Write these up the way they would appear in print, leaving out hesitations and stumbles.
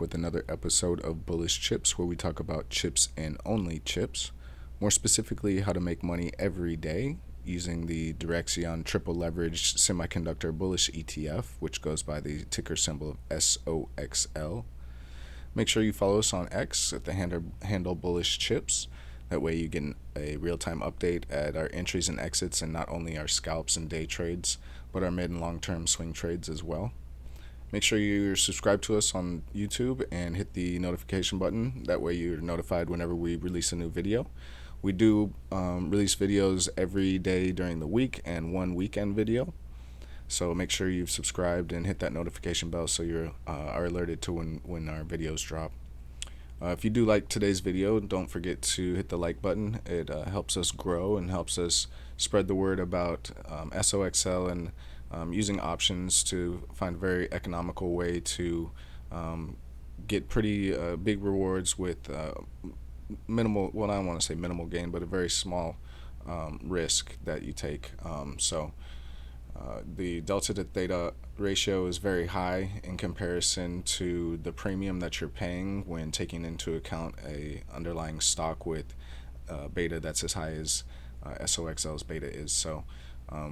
with another episode of Bullish Chips, where we talk about chips and only chips. More specifically, how to make money every day using the Direxion triple leveraged semiconductor bullish ETF, which goes by the ticker symbol of SOXL. Make sure you follow us on X at the handle Bullish Chips. That way, you get a real time update at our entries and exits, and not only our scalps and day trades, but our mid and long term swing trades as well. Make sure you're subscribed to us on YouTube and hit the notification button. That way, you're notified whenever we release a new video. We do release videos every day during the week and one weekend video. So make sure you've subscribed and hit that notification bell so you are alerted to when our videos drop. If you do like today's video, don't forget to hit the like button. It helps us grow and helps us spread the word about SOXL and using options to find a very economical way to get pretty big rewards with minimal, well, I don't want to say minimal gain, but a very small risk that you take. The delta to theta ratio is very high in comparison to the premium that you're paying when taking into account a underlying stock with beta that's as high as SOXL's beta is. So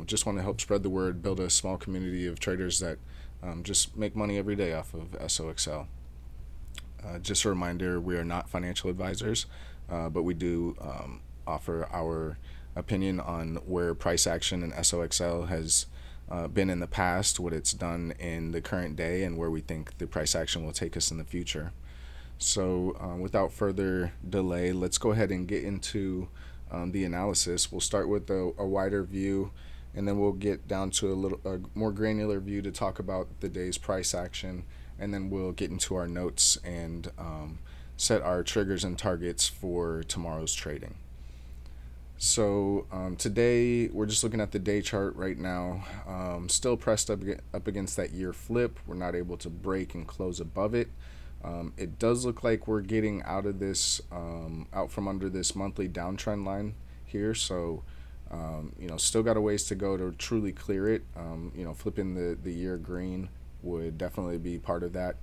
just want to help spread the word, build a small community of traders that just make money every day off of SOXL. Just a reminder, we are not financial advisors, but we do offer our opinion on where price action in SOXL has been in the past, what it's done in the current day, and where we think the price action will take us in the future. So without further delay, let's go ahead and get into the analysis. We'll start with a wider view, and then we'll get down to a more granular view to talk about the day's price action, and then we'll get into our notes and set our triggers and targets for tomorrow's trading. So today we're just looking at the day chart right now. Still pressed up against that year flip. We're not able to break and close above it. It does look like we're getting out of this, out from under this monthly downtrend line here. So still got a ways to go to truly clear it. Flipping the year green would definitely be part of that.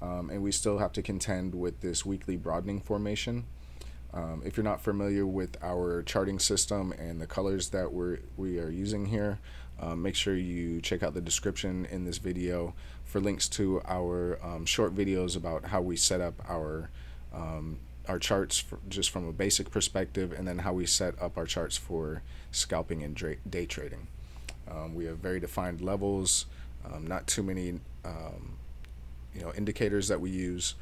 And we still have to contend with this weekly broadening formation. If you're not familiar with our charting system and the colors that we are using here, make sure you check out the description in this video for links to our short videos about how we set up our charts just from a basic perspective, and then how we set up our charts for scalping and day trading. We have very defined levels, not too many indicators that we use,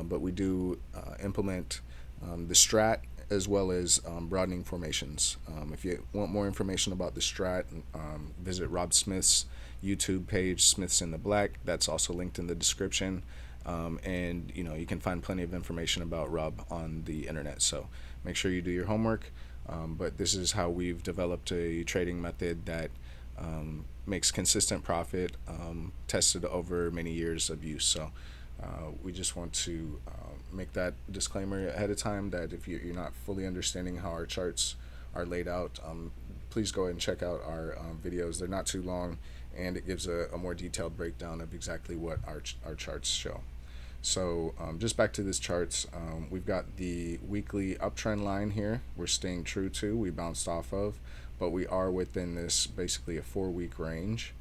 but we do implement the strat as well as broadening formations. If you want more information about the strat, visit Rob Smith's YouTube page, Smith's in the Black. That's also linked in the description. And you can find plenty of information about Rob on the internet. So make sure you do your homework. But this is how we've developed a trading method that makes consistent profit, tested over many years of use. So we just want to make that disclaimer ahead of time that if you're not fully understanding how our charts are laid out, please go ahead and check out our videos. They're not too long, and it gives a more detailed breakdown of exactly what our charts show. So just back to this charts, we've got the weekly uptrend line here we're staying true to, we bounced off of, but we are within this basically a 4-week range.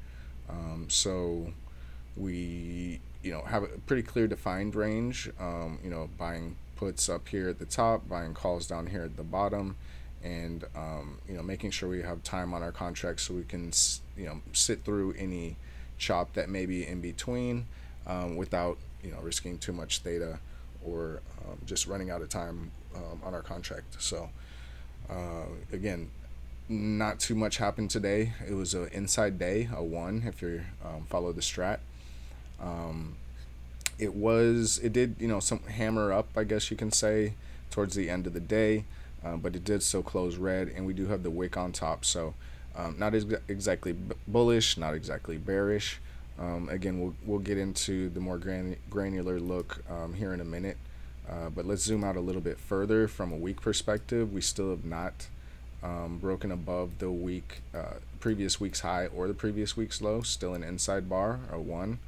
So we have a pretty clear defined range, buying puts up here at the top, buying calls down here at the bottom, and making sure we have time on our contracts so we can sit through any chop that may be in between without risking too much theta or just running out of time on our contract. So again, not too much happened today. It was an inside day, a 1 if you follow the strat. It did some hammer up, I guess you can say, towards the end of the day, but it did still close red, and we do have the wick on top. So not exactly bullish, not exactly bearish. Again, we'll get into the more granular look here in a minute, but let's zoom out a little bit further from a week perspective. We still have not broken above the previous week's high or the previous week's low. Still an inside bar, a 1,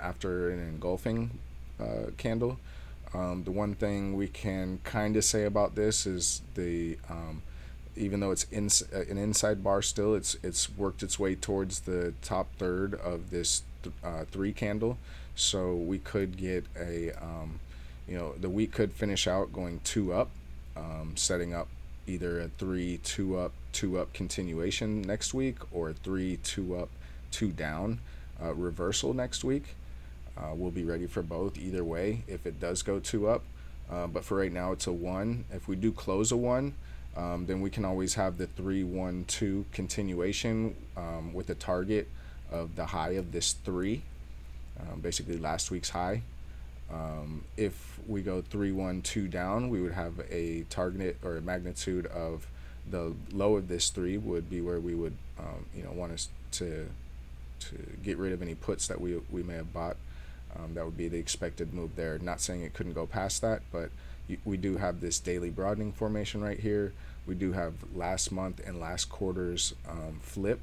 after an engulfing candle. The one thing we can kind of say about this is even though it's an inside bar still, it's worked its way towards the top third of this three candle. So we could get the week could finish out going two up, setting up either a 3 2 up continuation next week, or a 3 2 up 2 down reversal next week. We'll be ready for both either way if it does go two up. But for right now, it's a one. If we do close a one, then we can always have the 3 1 2 continuation with a target of the high of this three, basically last week's high. If we go 3 1 2 down, we would have a target or a magnitude of the low of this three would be where we would want us to get rid of any puts that we may have bought. That would be the expected move there. Not saying it couldn't go past that, but we do have this daily broadening formation right here. We do have last month and last quarter's flip,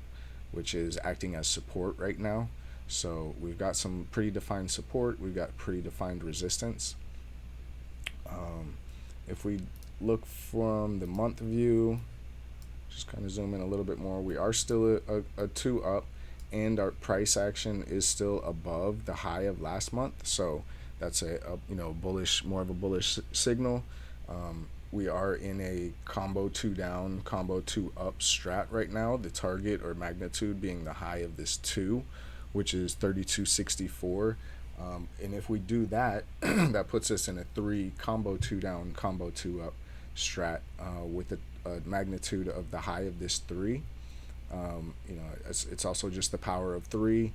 which is acting as support right now. So we've got some pretty defined support. We've got pretty defined resistance. If we look from the month view, just kind of zoom in a little bit more, we are still a two up, and our price action is still above the high of last month. So that's a bullish, more of a bullish signal. We are in a combo two down, combo two up strat right now. The target or magnitude being the high of this two, which is 3264. And if we do that, that puts us in a three combo two down, combo two up strat with a magnitude of the high of this three. It's also just the power of three.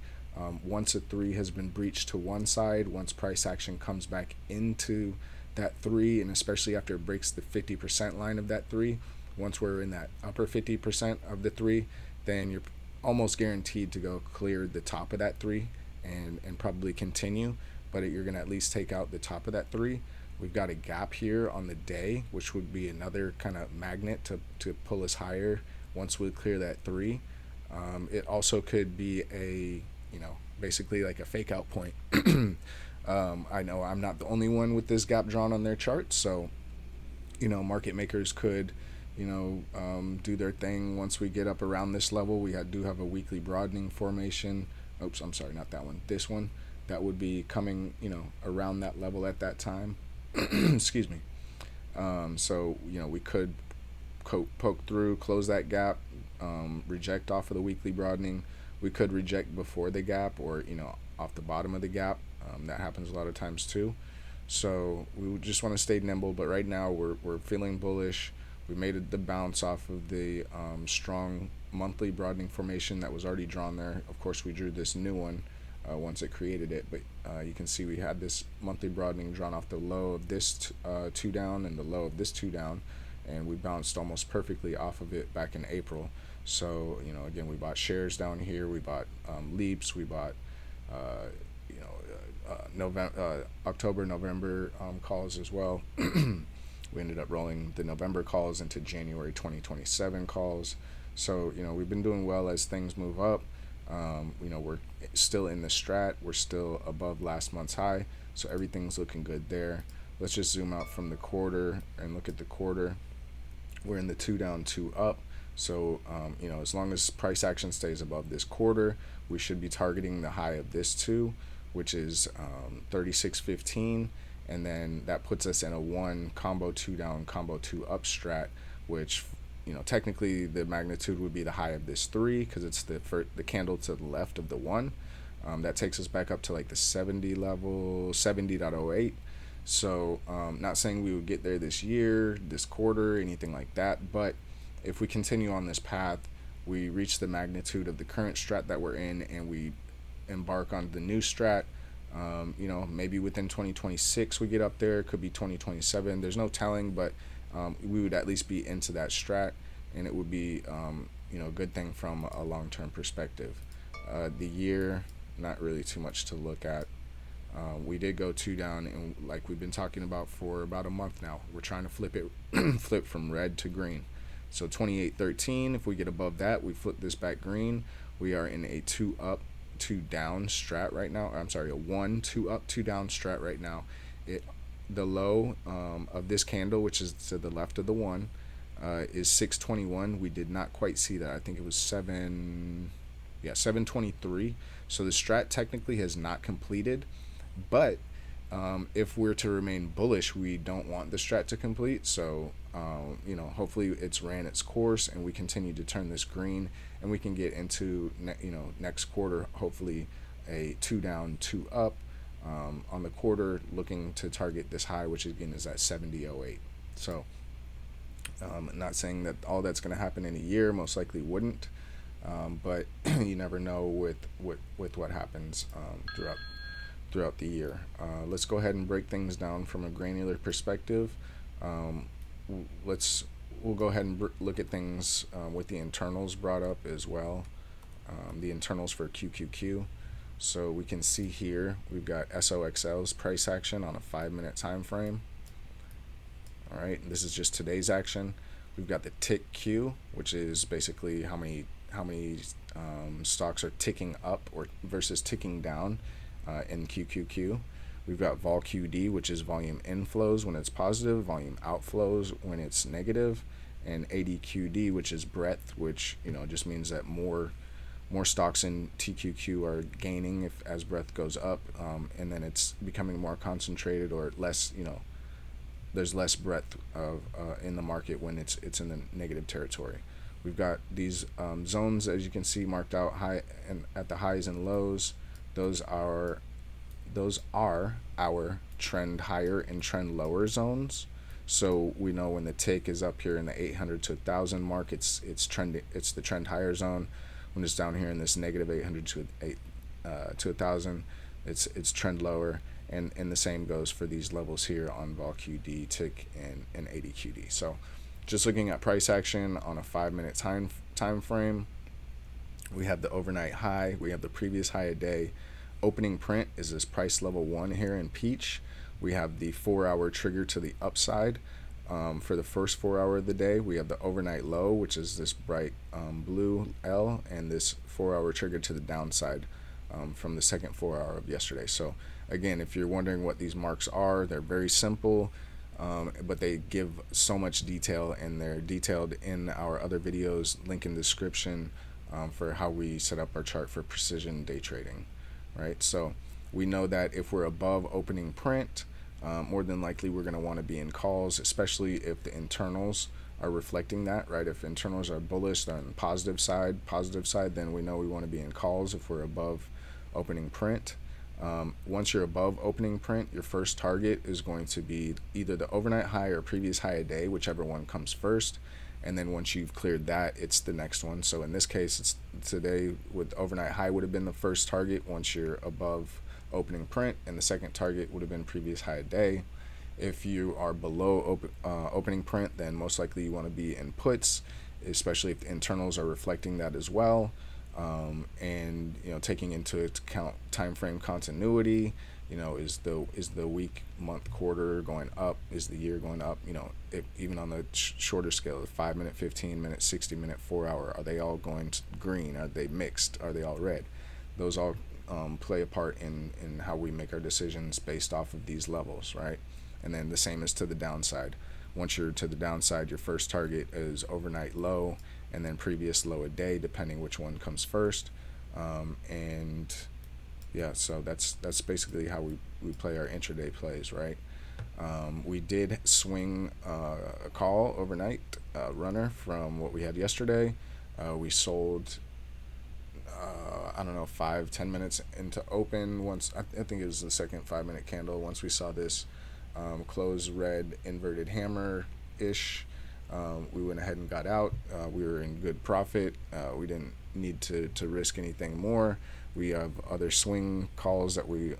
Once a three has been breached to one side, once price action comes back into that three, and especially after it breaks the 50% line of that three, once we're in that upper 50% of the three, then you're almost guaranteed to go clear the top of that three and probably continue, but you're going to at least take out the top of that three. We've got a gap here on the day, which would be another kind of magnet to pull us higher once we clear that three. It also could be basically like a fake out point. I know I'm not the only one with this gap drawn on their chart, so market makers could do their thing once we get up around this level. We do have a weekly broadening formation. Oops, I'm sorry, not that one. This one that would be coming around that level at that time. Excuse me. So we could poke through, close that gap, reject off of the weekly broadening. We could reject before the gap, or off the bottom of the gap. That happens a lot of times too. So we just want to stay nimble, but right now we're feeling bullish. We made the bounce off of the strong monthly broadening formation that was already drawn there. Of course, we drew this new one once it created it, but you can see we had this monthly broadening drawn off the low of this two down and the low of this two down, and we bounced almost perfectly off of it back in April. So again, we bought shares down here, we bought leaps, we bought October, November calls as well. We ended up rolling the November calls into January 2027 calls. So we've been doing well as things move up. We're still in the strat, we're still above last month's high, so everything's looking good there. Let's just zoom out from the quarter and look at the quarter. We're in the two down, two up. So as long as price action stays above this quarter, we should be targeting the high of this two, which is 3615, and then that puts us in a one combo two down, combo two up strat, which technically the magnitude would be the high of this three, because it's the candle to the left of the one. That takes us back up to like the 70 level, 70.08. So not saying we would get there this year, this quarter, anything like that, but if we continue on this path, we reach the magnitude of the current strat that we're in, and we embark on the new strat. Maybe within 2026 we get up there. It could be 2027. There's no telling, but we would at least be into that strat, and it would be a good thing from a long-term perspective. The year, not really too much to look at. We did go two down, and like we've been talking about for about a month now, we're trying to flip from red to green. So 28.13, if we get above that, we flip this back green. We are in a two up two down strat right now. Or I'm sorry, a 1 2 up 2 down strat right now. It the low of this candle, which is to the left of the one, is 621. We did not quite see that. I think it was 723. So the strat technically has not completed, but if we're to remain bullish, we don't want the strat to complete. So hopefully it's ran its course and we continue to turn this green, and we can get into next quarter hopefully a 2 down 2 up on the quarter, looking to target this high, which again is at 70.08. So not saying that all that's going to happen in a year, most likely wouldn't, but you never know with what happens throughout the year. Let's go ahead and break things down from a granular perspective. We'll go ahead and look at things with the internals brought up as well. The internals for QQQ. So we can see here we've got SOXL's price action on a 5-minute time frame. All right, and this is just today's action. We've got the tick Q, which is basically how many stocks are ticking up or versus ticking down in QQQ. We've got vol QD, which is volume inflows when it's positive, volume outflows when it's negative, and ADQD, which is breadth, which just means that more stocks in TQQ are gaining as breadth goes up, and then it's becoming more concentrated or less. There's less breadth of in the market when it's in the negative territory. We've got these zones, as you can see, marked out high and at the highs and lows. Those are our trend higher and trend lower zones. So we know when the tick is up here in the 800 to 1,000 mark, it's the trend higher zone. When it's down here in this negative 800 to 1,000, it's trend lower, and the same goes for these levels here on vol QD, tick, and ADQD. So just looking at price action on a 5-minute time frame, we have the overnight high, we have the previous high a day. Opening print is this price level 1 here in peach. We have the 4-hour trigger to the upside. For the first 4 hour of the day, we have the overnight low, which is this bright blue L, and this 4-hour trigger to the downside from the second 4 hour of yesterday. So again, if you're wondering what these marks are, they're very simple, but they give so much detail, and they're detailed in our other videos, link in the description, for how we set up our chart for precision day trading, right? So we know that if we're above opening print, more than likely we're going to want to be in calls, especially if the internals are reflecting that, right? If internals are bullish, they're on the positive side, then we know we want to be in calls if we're above opening print. Once you're above opening print, your first target is going to be either the overnight high or previous high a day, whichever one comes first. And then once you've cleared that, it's the next one. So in this case, it's today with overnight high would have been the first target once you're above opening print, and the second target would have been previous high a day. If you are below opening print, then most likely you want to be in puts, especially if the internals are reflecting that as well. And taking into account time frame continuity, is the week, month, quarter going up, is the year going up, even on the shorter scale, the 5-minute, 15-minute, 60-minute, 4-hour, are they all going green? Are they mixed? Are they all red? Those all play a part in how we make our decisions based off of these levels, right? And then the same is to the downside. Once you're to the downside, your first target is overnight low, and then previous low a day, depending which one comes first. And yeah, so that's basically how we play our intraday plays, right? We did swing a call overnight runner from what we had yesterday. We sold 5-10 minutes into open. Once I think it was the second 5-minute candle, once we saw this close red inverted hammer ish, we went ahead and got out. We were in good profit. We didn't need to risk anything more. We have other swing calls that we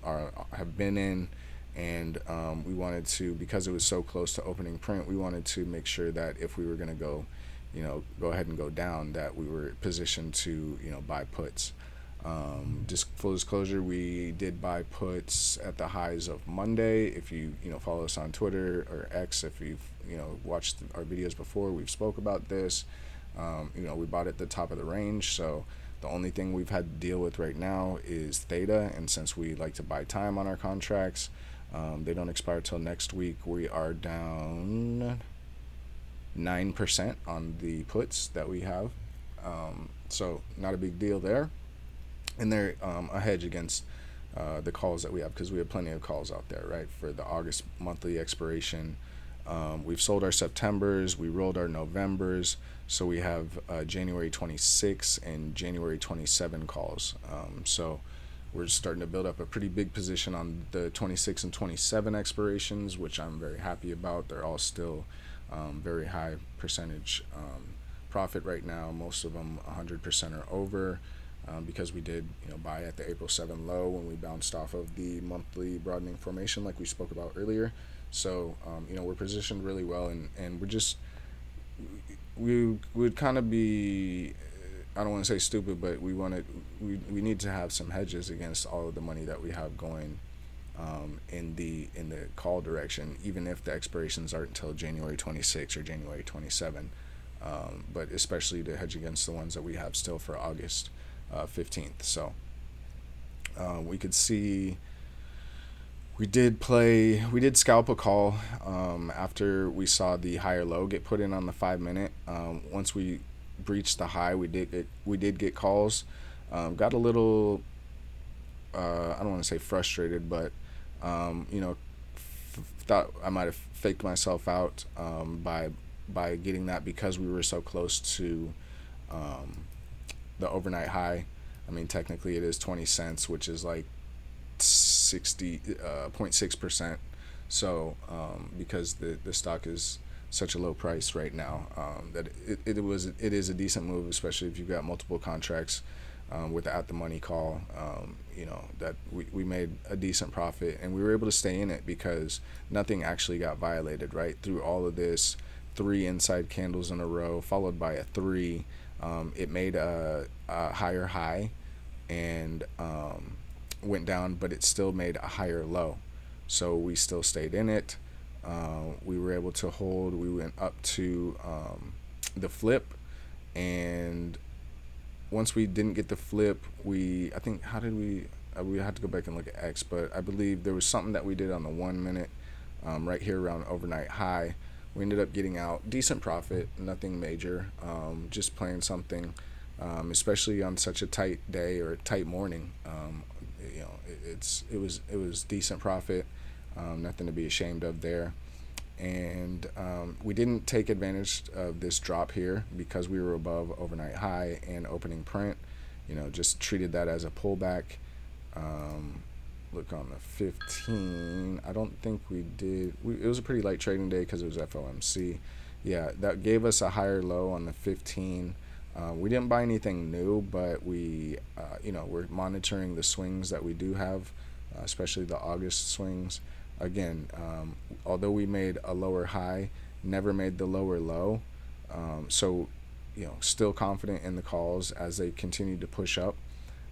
have been in, and we wanted to, because it was so close to opening print, we wanted to make sure that if we were going to go ahead and go down, that we were positioned to buy puts. Just full disclosure, we did buy puts at the highs of Monday. If you follow us on Twitter or X, if you've watched our videos before, we've spoke about this. We bought at the top of the range, so The only thing we've had to deal with right now is theta, and since we like to buy time on our contracts, they don't expire till next week. We are down 9% on the puts that we have, so not a big deal there. And they're a hedge against the calls that we have, because we have plenty of calls out there, right, for the August monthly expiration. We've sold our Septembers, we rolled our Novembers, so we have January 26 and January 27 calls. So we're starting to build up a pretty big position on the 26 and 27 expirations, which I'm very happy about. They're all still very high percentage profit right now. Most of them 100% or over. Because we did, buy at the April 7 low when we bounced off of the monthly broadening formation like we spoke about earlier. So, we're positioned really well, and we would kind of be, I don't want to say stupid, but we need to have some hedges against all of the money that we have going in the call direction, even if the expirations aren't until January 26 or January 27. But especially to hedge against the ones that we have still for August 15th. So we could see we did scalp a call after we saw the higher low get put in on the 5-minute. Once we breached the high, we did get calls. Got a little I don't want to say frustrated, but thought I might have faked myself out by getting that, because we were so close to the overnight high. I mean, technically it is 20 cents, which is like 60.6%. So because the stock is such a low price right now, that it is a decent move, especially if you've got multiple contracts with the at the money call. That we made a decent profit, and we were able to stay in it because nothing actually got violated, right? Through all of this, 3 inside candles in a row followed by a 3. It made a higher high and went down, but it still made a higher low. So we still stayed in it. We were able to hold. We went up to the flip, and once we didn't get the flip, we had to go back and look at X, but I believe there was something that we did on the 1 minute right here around overnight high. We ended up getting out decent profit, nothing major, just playing something, especially on such a tight day or tight morning. It was decent profit, nothing to be ashamed of there. And we didn't take advantage of this drop here because we were above overnight high and opening print. Just treated that as a pullback. Look on the 15. I don't think we did. It was a pretty light trading day because it was FOMC. Yeah, that gave us a higher low on the 15. We didn't buy anything new, but we're monitoring the swings that we do have, especially the August swings. Again, although we made a lower high, never made the lower low. So, still confident in the calls as they continue to push up.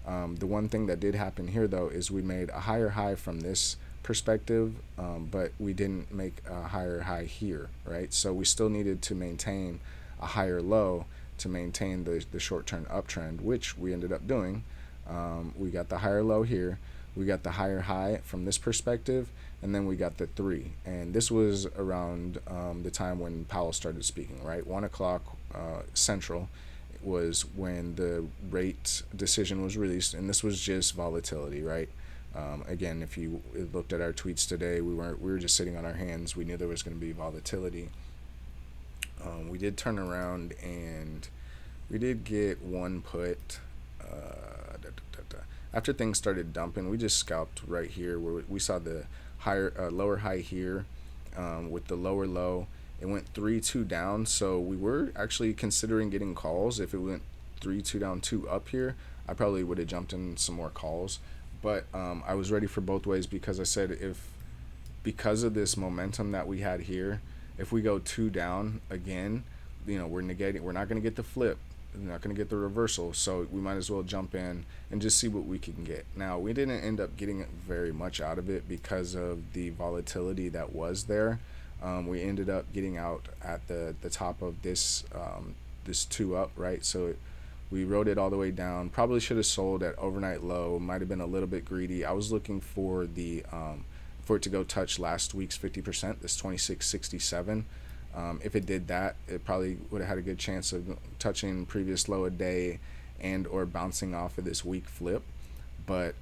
The one thing that did happen here, though, is we made a higher high from this perspective, but we didn't make a higher high here, right? So we still needed to maintain a higher low to maintain the short-term uptrend, which we ended up doing. We got the higher low here. We got the higher high from this perspective, and then we got the 3. And this was around the time when Powell started speaking, right? 1 o'clock Central was when the rate decision was released, and this was just volatility, right? Again, if you looked at our tweets today, we were just sitting on our hands. We knew there was going to be volatility. We did turn around and we did get one put. After things started dumping, we just scalped right here where we saw the lower high here with the lower low. It went 3-2 down, so we were actually considering getting calls. If it went 3-2 down, 2 up here, I probably would have jumped in some more calls. But I was ready for both ways because I said because of this momentum that we had here, if we go 2 down again, we're not going to get the flip. We're not going to get the reversal, so we might as well jump in and just see what we can get. Now, we didn't end up getting very much out of it because of the volatility that was there. We ended up getting out at the top of this 2 up, right? So We rode it all the way down. Probably should have sold at overnight low. Might have been a little bit greedy. I was looking for the for it to go touch last week's 50%, this 2667. If it did that, it probably would have had a good chance of touching previous low a day and or bouncing off of this weak flip. But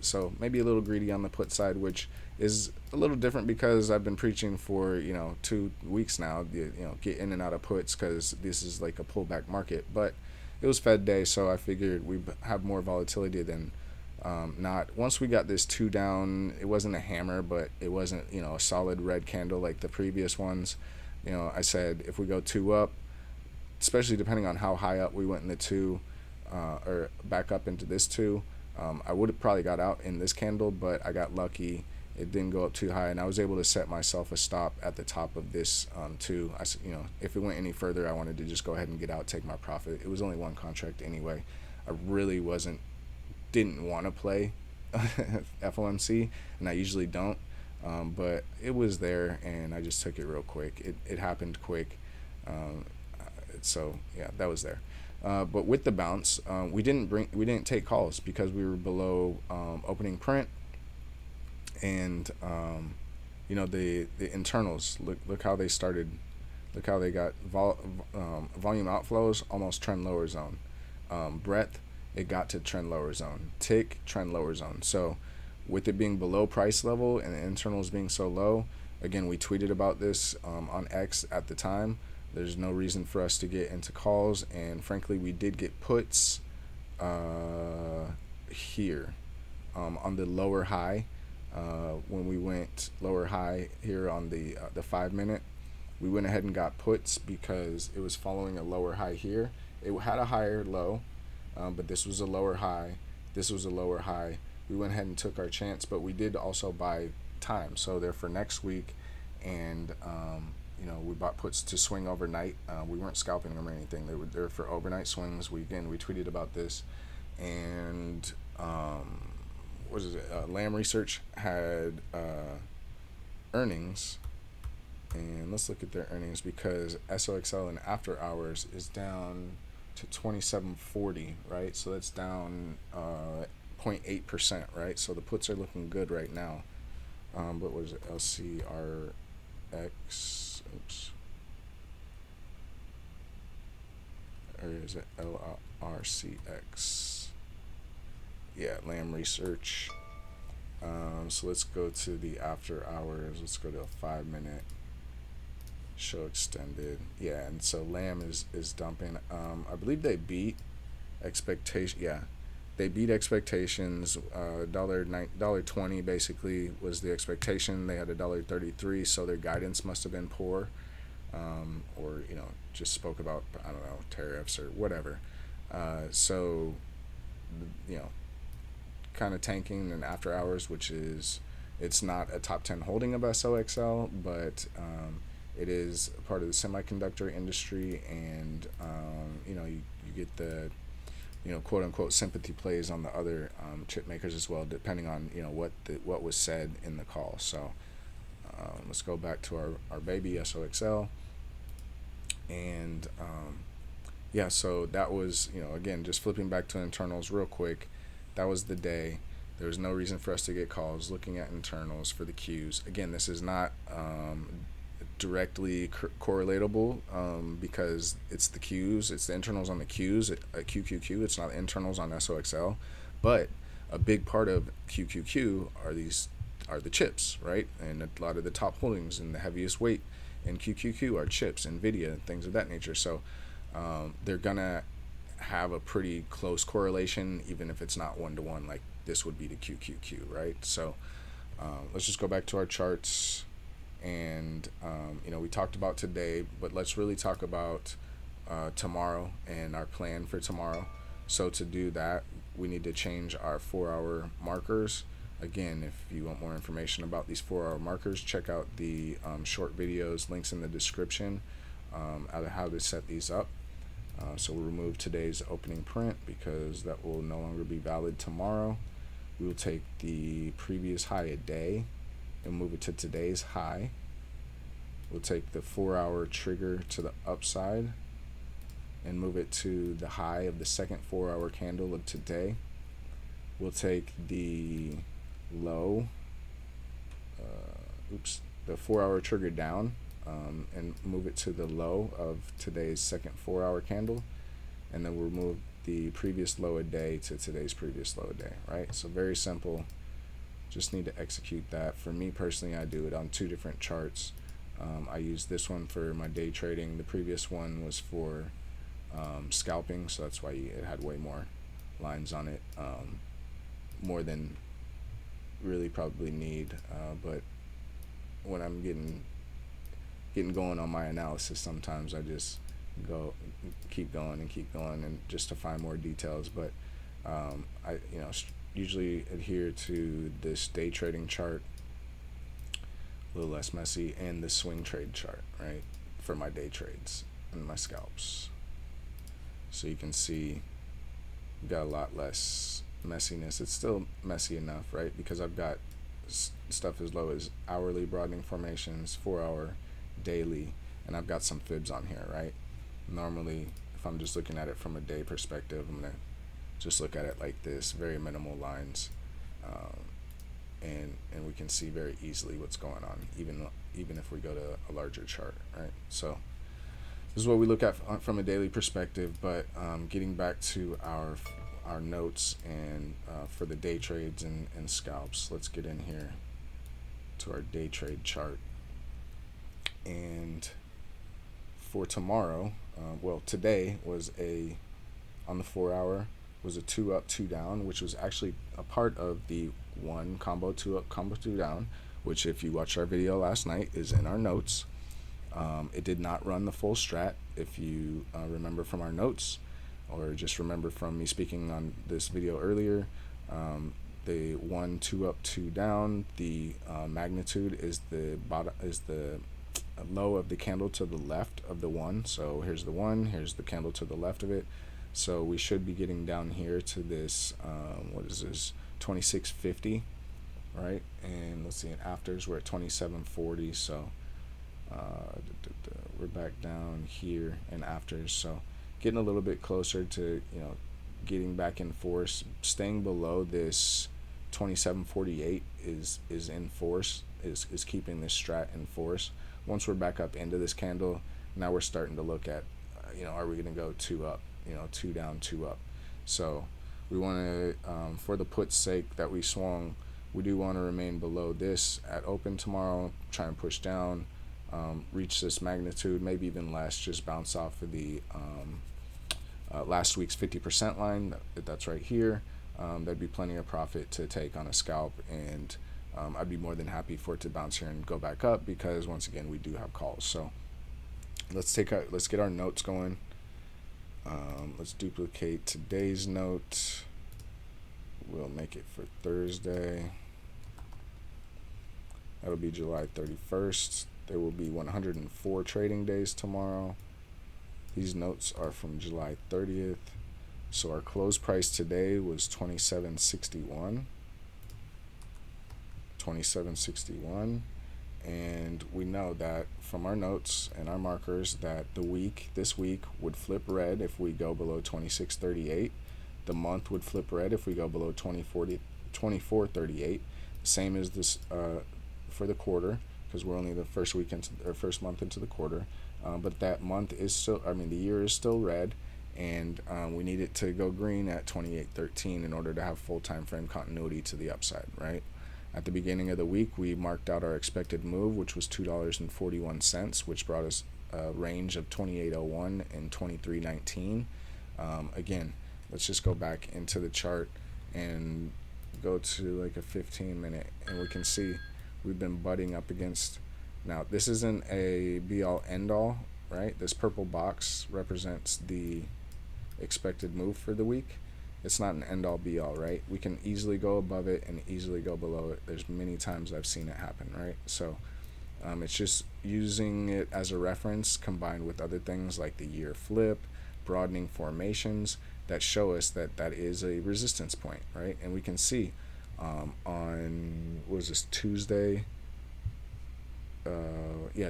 so maybe a little greedy on the put side, which is a little different because I've been preaching for 2 weeks now. Get in and out of puts because this is like a pullback market. But it was Fed day, so I figured we have more volatility than not. Once we got this 2 down, it wasn't a hammer, but it wasn't a solid red candle like the previous ones. I said if we go 2 up, especially depending on how high up we went in the 2 or back up into this 2, I would have probably got out in this candle, but I got lucky. It didn't go up too high, and I was able to set myself a stop at the top of this 2. If it went any further, I wanted to just go ahead and get out, take my profit. It was only one contract anyway. I really didn't want to play FOMC, and I usually don't, but it was there, and I just took it real quick. It happened quick, so yeah, that was there. But with the bounce, we didn't take calls because we were below opening print, and the internals. Look how they started. Look how they got volume outflows, almost trend lower zone. Breadth, it got to trend lower zone. Tick, trend lower zone. So with it being below price level and the internals being so low, again, we tweeted about this on X at the time. There's no reason for us to get into calls, and frankly, we did get puts here on the lower high. When we went lower high here on the 5-minute, we went ahead and got puts because it was following a lower high here. It had a higher low, but this was a lower high. This was a lower high. We went ahead and took our chance, but we did also buy time. So they're for next week, and we bought puts to swing overnight. We weren't scalping them or anything. They were for overnight swings. We tweeted about this, and what is it? LAM Research had earnings, and let's look at their earnings because SOXL in after hours is down to 2740, right? So that's down 0.8%, right? So the puts are looking good right now. But what is it? LCRX. Oops. Or is it LRCX? Yeah, LAM Research. So let's go to the after hours. Let's go to a 5-minute show extended. Yeah, and so LAM is dumping. I believe they beat expectation. Yeah, they beat expectations. $1.20 basically was the expectation. They had $1.33, so their guidance must have been poor, or just spoke about tariffs or whatever. So kind of tanking in after hours, which is it's not a top 10 holding of SOXL, but it is part of the semiconductor industry, and you get the quote unquote sympathy plays on the other chip makers as well, depending on what was said in the call. So let's go back to our baby SOXL, and yeah, so that was again just flipping back to internals real quick. That was the day. There was no reason for us to get calls. Looking at internals for the Qs. Again, this is not directly correlatable because it's the Qs. It's the internals on the Qs at QQQ. It's not internals on SOXL. But a big part of QQQ are the chips, right? And a lot of the top holdings and the heaviest weight in QQQ are chips, NVIDIA, and things of that nature. So they're gonna have a pretty close correlation, even if it's not 1-to-1 like this would be to QQQ, right? So let's just go back to our charts, and we talked about today, but let's really talk about tomorrow and our plan for tomorrow. So to do that, we need to change our 4-hour markers. Again, if you want more information about these 4-hour markers, check out the short videos, links in the description, on how to set these up. So we'll remove today's opening print because that will no longer be valid tomorrow. We will take the previous high a day and move it to today's high. We'll take the 4-hour trigger to the upside and move it to the high of the second 4-hour candle of today. We'll take the low, the 4-hour trigger down, and move it to the low of today's second 4-hour candle, and then we'll move the previous low a day to today's previous low a day, right? So very simple. Just need to execute that. For me personally, I do it on 2 different charts. I use this one for my day trading. The previous one was for scalping, so that's why it had way more lines on it, more than really probably need. But when I'm getting going on my analysis, sometimes I just keep going and just to find more details. But I usually adhere to this day trading chart, a little less messy, and the swing trade chart, right, for my day trades and my scalps. So you can see got a lot less messiness. It's still messy enough, right, because I've got stuff as low as hourly broadening formations, 4-hour, daily, and I've got some fibs on here, right? Normally, if I'm just looking at it from a day perspective, I'm gonna just look at it like this, very minimal lines, and we can see very easily what's going on, even if we go to a larger chart, right? So this is what we look at from a daily perspective. But getting back to our notes and for the day trades and scalps, let's get in here to our day trade chart. And for tomorrow, today was on the 4-hour was a 2 up, 2 down, which was actually a part of the one combo 2 up, combo 2 down, which, if you watched our video last night, is in our notes. It did not run the full strat, if you remember from our notes, or just remember from me speaking on this video earlier. The 1 2 up, 2 down, the magnitude is the low of the candle to the left of the 1. So here's the 1, here's the candle to the left of it. So we should be getting down here to this, what is this, 2650, right? And let's see, in afters we're at 2740. So we're back down here in afters. So getting a little bit closer to, getting back in force. Staying below this 2748 is in force, is keeping this strat in force. Once we're back up into this candle, now we're starting to look at, are we going to go 2 up, 2 down, 2 up. So we want to, for the put's sake that we swung, we do want to remain below this at open tomorrow, try and push down, reach this magnitude, maybe even less, just bounce off of the last week's 50% line. That's right here. There'd be plenty of profit to take on a scalp, and I'd be more than happy for it to bounce here and go back up, because once again we do have calls. So let's get our notes going. Let's duplicate today's note. We'll make it for Thursday. That'll be July 31st. There will be 104 trading days tomorrow. These notes are from July 30th. So our close price today was 27.61. 27.61. And we know that from our notes and our markers that this week would flip red if we go below 26.38. The month would flip red if we go below 24.38. Same as this for the quarter, because we're only the first month into the quarter. But that month is still, the year is still red, and we need it to go green at 28.13 in order to have full time frame continuity to the upside, right? At the beginning of the week, we marked out our expected move, which was $2.41, which brought us a range of 28.01 and 23.19. Again, let's just go back into the chart and go to like a 15-minute, and we can see we've been butting up against. Now, this isn't a be-all, end-all, right? This purple box represents the expected move for the week. It's not an end-all, be-all, right? We can easily go above it and easily go below it. There's many times I've seen it happen, right? So it's just using it as a reference combined with other things like the year flip, broadening formations that show us that that is a resistance point, right? And we can see on, what was this, Tuesday?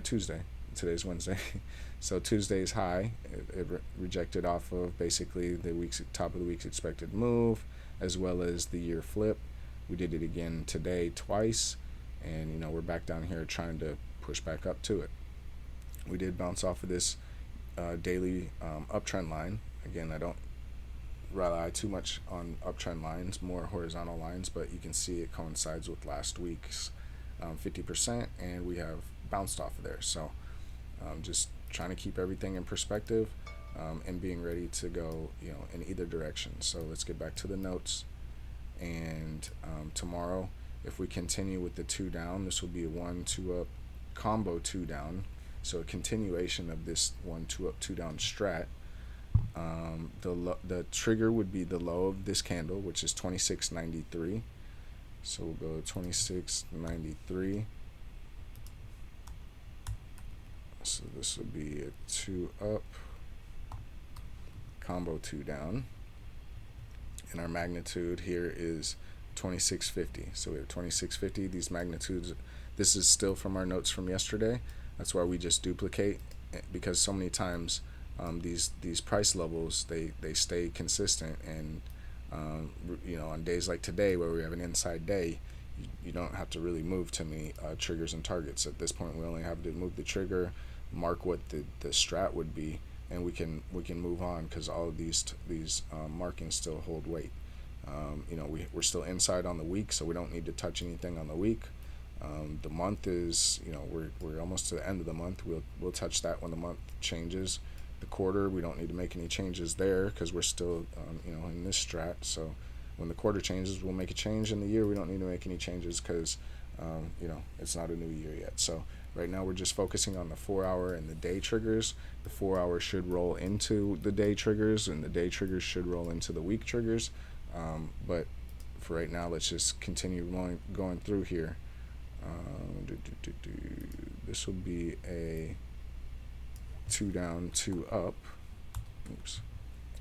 Tuesday. today's Wednesday. So Tuesday's high, it rejected off of basically the week's top of the week's expected move, as well as the year flip. We did it again today twice, and we're back down here trying to push back up to it. We did bounce off of this daily uptrend line. Again, I don't rely too much on uptrend lines, more horizontal lines, but you can see it coincides with last week's 50%, and we have bounced off of there. So just trying to keep everything in perspective, and being ready to go in either direction. So let's get back to the notes. And tomorrow, if we continue with the 2 down, this will be a 1-2 up combo 2 down, so a continuation of this 1-2 up 2 down strat. The trigger would be the low of this candle, which is 26.93. So we'll go 26.93. So this will be a 2 up combo 2 down, and our magnitude here is 2650. So we have 2650. These magnitudes, this is still from our notes from yesterday. That's why we just duplicate, because so many times these price levels, they stay consistent, and on days like today where we have an inside day, you don't have to really move too many triggers and targets. At this point, we only have to move the trigger, mark what the strat would be, and we can move on, because all of these markings still hold weight. We're still inside on the week, so we don't need to touch anything on the week. The month is, we're almost to the end of the month. We'll touch that when the month changes. The quarter, we don't need to make any changes there, because we're still in this strat. So when the quarter changes, we'll make a change. In the year, we don't need to make any changes, because it's not a new year yet. So right now we're just focusing on the 4-hour and the day triggers. The 4-hour should roll into the day triggers, and the day triggers should roll into the week triggers. But for right now, let's just continue going through here. This will be a 2 down, 2 up. Oops.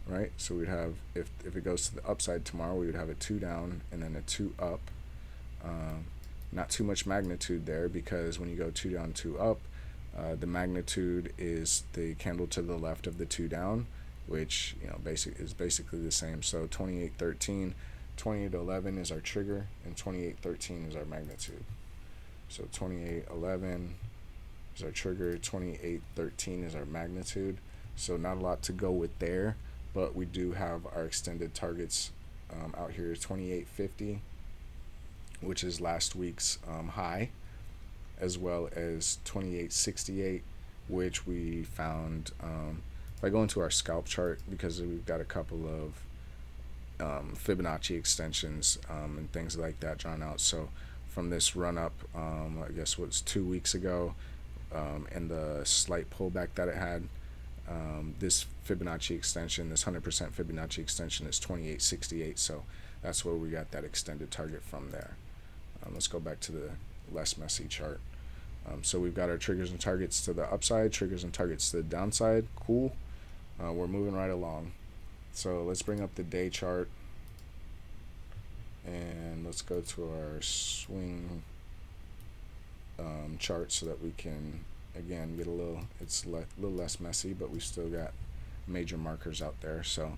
Right? So we'd have, if it goes to the upside tomorrow, we would have a 2 down and then a 2 up. Not too much magnitude there, because when you go 2 down, 2 up, the magnitude is the candle to the left of the 2 down, which is basically the same. So 28.13, 28.11 is our trigger, and 28.13 is our magnitude. So 28.11 is our trigger, 28.13 is our magnitude. So not a lot to go with there, but we do have our extended targets out here, 28.50, which is last week's high, as well as 28.68, which we found if I go into our scalp chart, because we've got a couple of Fibonacci extensions and things like that drawn out. So from this run up, I guess what's 2 weeks ago, and the slight pullback that it had, this Fibonacci extension, this 100% Fibonacci extension, is 28.68. So that's where we got that extended target from there. Let's go back to the less messy chart. So we've got our triggers and targets to the upside, triggers and targets to the downside. Cool. We're moving right along. So let's bring up the day chart, and let's go to our swing chart, so that we can again get it's a little less messy, but we still got major markers out there. So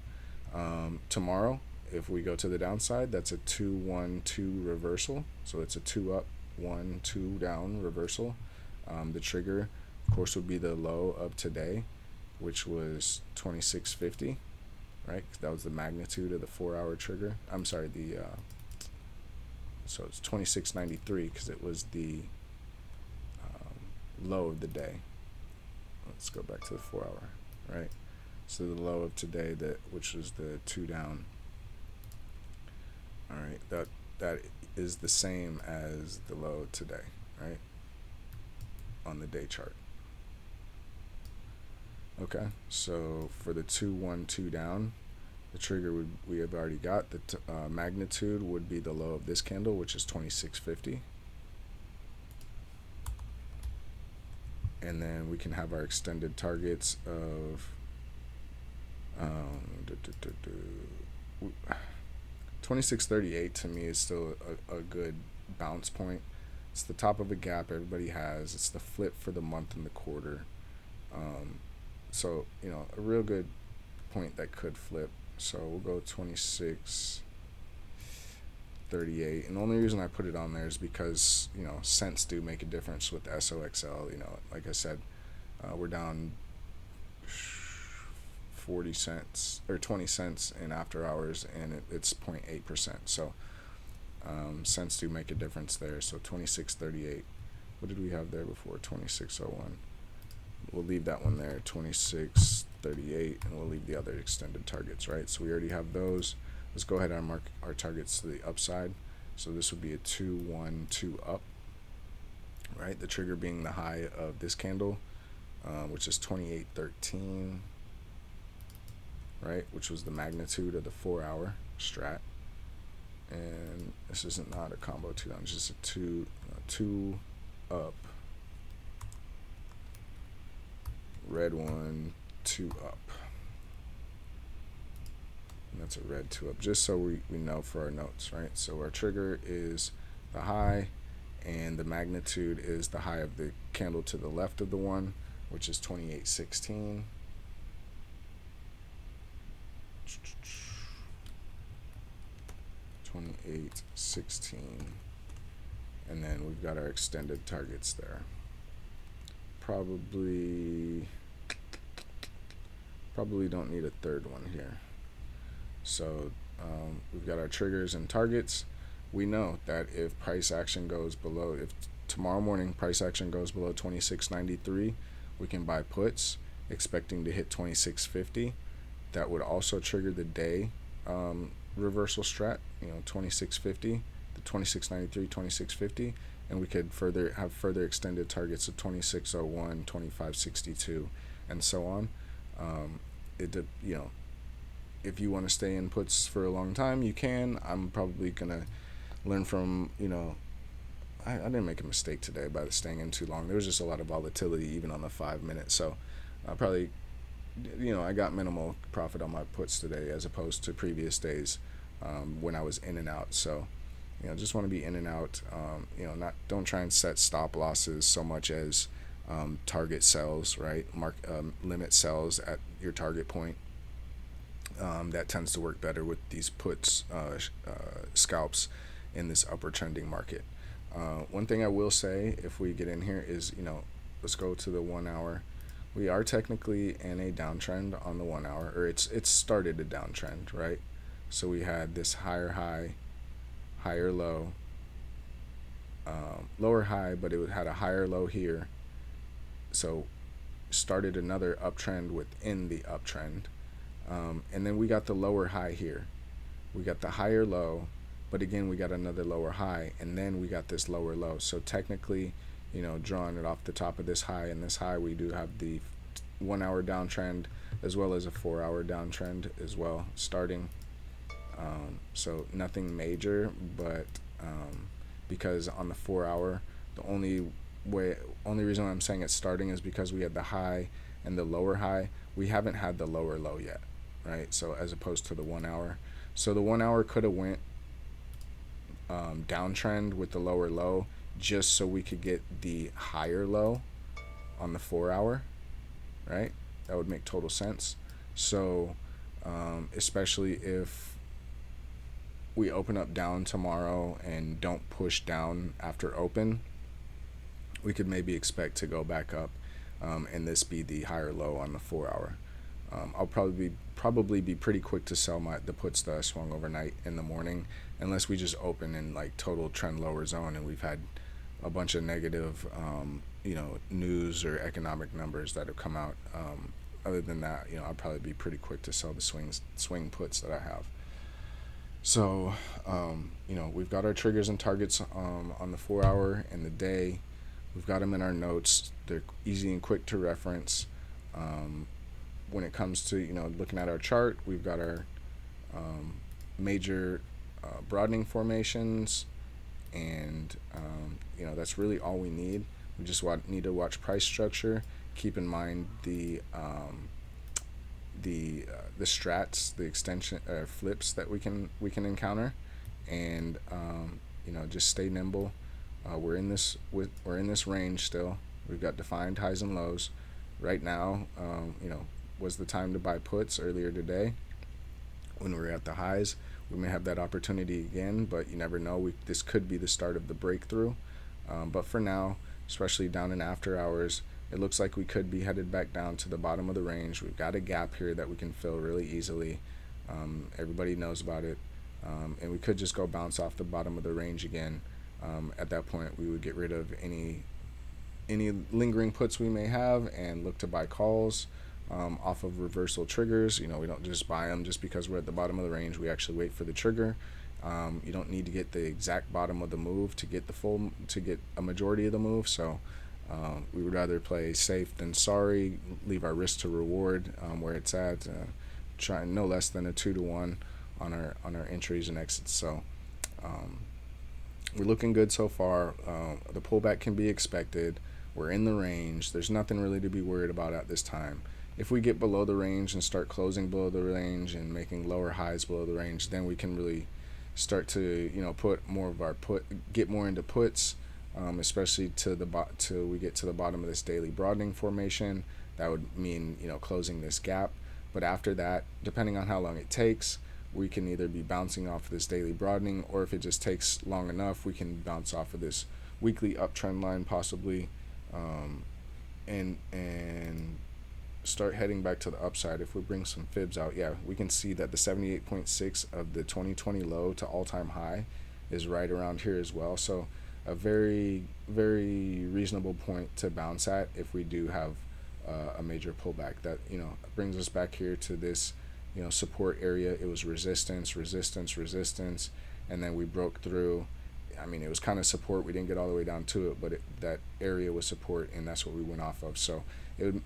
tomorrow, if we go to the downside, that's a 2-1-2 reversal. So it's a 2 up, 1, 2 down reversal. The trigger, of course, would be the low of today, which was 26.50, right? That was the magnitude of the 4-hour trigger. I'm sorry, so it's 26.93, because it was the low of the day. Let's go back to the 4-hour, right? So the low of today, which was the 2 down. All right, that is the same as the low today, right? On the day chart. Okay, so for the 2-1-2 down, the trigger we have already got. The magnitude would be the low of this candle, which is 26.50. And then we can have our extended targets of 26.38. To me is still a good bounce point. It's the top of a gap everybody has. It's the flip for the month and the quarter. Um, so, a real good point that could flip. So we'll go 26.38. And the only reason I put it on there is because, cents do make a difference with SOXL. Like I said, we're down 40 cents or 20 cents in after hours, and it's 0.8%. So cents do make a difference there. So 26.38. What did we have there before? 26.01. We'll leave that one there, 26.38, and we'll leave the other extended targets, right? So we already have those. Let's go ahead and mark our targets to the upside. So this would be a 2-1-2 up, right? The trigger being the high of this candle, which is 28.13, right? Which was the magnitude of the 4-hour strat. And this isn't not a combo 2 down, it's just a two up, red 1, 2 up, and that's a red 2 up, just so we know for our notes, right? So our trigger is the high, and the magnitude is the high of the candle to the left of the one, which is 28.16. 28.16, and then we've got our extended targets there. Probably don't need a third one here. So we've got our triggers and targets. We know that if price action goes below, if tomorrow morning price action goes below 26.93, we can buy puts expecting to hit 26.50. That would also trigger the day reversal strat, 26.50, the 26.93, 26.50, and we could have further extended targets of 26.01, 25.62, and so on. If you want to stay in puts for a long time, you can. I'm probably gonna learn from, I didn't make a mistake today by staying in too long. There was just a lot of volatility even on the 5 minutes, so I probably, I got minimal profit on my puts today as opposed to previous days when I was in and out. So, just want to be in and out. Don't try and set stop losses so much as target sells, right? Limit sells at your target point. That tends to work better with these puts scalps in this upper trending market. One thing I will say if we get in here is, let's go to the 1 hour. We are technically in a downtrend on the 1 hour, or it's started a downtrend, right? So we had this higher high, higher low, lower high, but it had a higher low here. So started another uptrend within the uptrend. And then we got the lower high here. We got the higher low, but again, we got another lower high, and then we got this lower low. So technically, drawing it off the top of this high and this high, we do have the 1 hour downtrend as well as a 4 hour downtrend as well starting. So nothing major, but because on the 4 hour, the only reason I'm saying it's starting is because we had the high and the lower high. We haven't had the lower low yet, right? So as opposed to the 1 hour. So the 1 hour could have went downtrend with the lower low just so we could get the higher low on the 4 hour, right? That would make total sense. So especially if we open up down tomorrow and don't push down after open, we could maybe expect to go back up and this be the higher low on the 4 hour. I'll probably be pretty quick to sell the puts that I swung overnight in the morning, unless we just open in like total trend lower zone and we've had a bunch of negative news or economic numbers that have come out. Other than that, I'll probably be pretty quick to sell the swing puts that I have. So we've got our triggers and targets on the 4 hour and the day. We've got them in our notes. They're easy and quick to reference. When it comes to looking at our chart, we've got our major broadening formations, and that's really all we need. We just need to watch price structure. Keep in mind the strats, the extension flips that we can encounter, and just stay nimble. We're in this range still. We've got defined highs and lows. Right now, was the time to buy puts earlier today when we were at the highs. We may have that opportunity again, but you never know. This could be the start of the breakthrough. But for now, especially down in after hours, it looks like we could be headed back down to the bottom of the range. We've got a gap here that we can fill really easily. Everybody knows about it. And we could just go bounce off the bottom of the range again. At that point, we would get rid of any lingering puts we may have and look to buy calls off of reversal triggers. We don't just buy them just because we're at the bottom of the range. We actually wait for the trigger. You don't need to get the exact bottom of the move to get a majority of the move. So we would rather play safe than sorry, leave our risk to reward where it's at, try no less than a 2-to-1 on our entries and exits. So we're looking good so far. The pullback can be expected. We're in the range. There's nothing really to be worried about at this time. If we get below the range and start closing below the range and making lower highs below the range, then we can really start to put more of get more into puts, especially till we get to the bottom of this daily broadening formation. That would mean closing this gap. But after that, depending on how long it takes, we can either be bouncing off of this daily broadening, or if it just takes long enough, we can bounce off of this weekly uptrend line possibly, and start heading back to the upside. If we bring some fibs out, yeah, we can see that the 78.6 of the 2020 low to all-time high is right around here as well. So a very, very reasonable point to bounce at if we do have a major pullback. That brings us back here to this support area. It was resistance, and then we broke through. I mean, it was kind of support. We didn't get all the way down to it, but that area was support, and that's what we went off of. So it would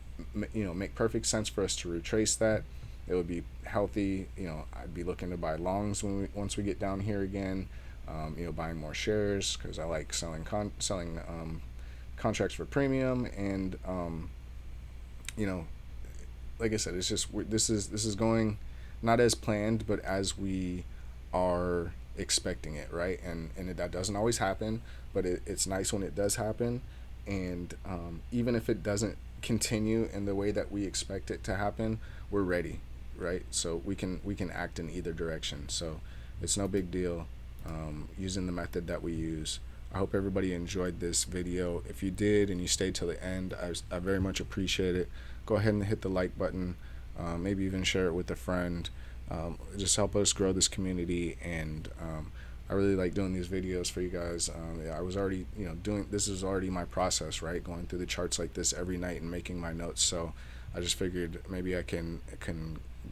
make perfect sense for us to retrace that. It would be healthy. I'd be looking to buy longs once we get down here again. Buying more shares because I like selling contracts for premium, and like I said, it's just this is going not as planned, but as we are expecting it, right? And that doesn't always happen, but it's nice when it does happen. And even if it doesn't continue in the way that we expect it to happen, we're ready, right? So we can act in either direction. So it's no big deal using the method that we use. I hope everybody enjoyed this video. If you did and you stayed till the end, I very much appreciate it. Go ahead and hit the like button, maybe even share it with a friend. Just help us grow this community, and I really like doing these videos for you guys. I was already this is already my process, right? Going through the charts like this every night and making my notes. So I just figured maybe I can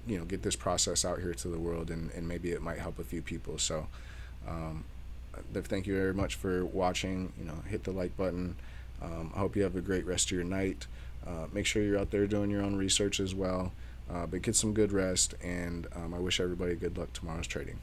get this process out here to the world, and maybe it might help a few people. So thank you very much for watching. Hit the like button. I hope you have a great rest of your night. Make sure you're out there doing your own research as well, but get some good rest, and I wish everybody good luck tomorrow's trading.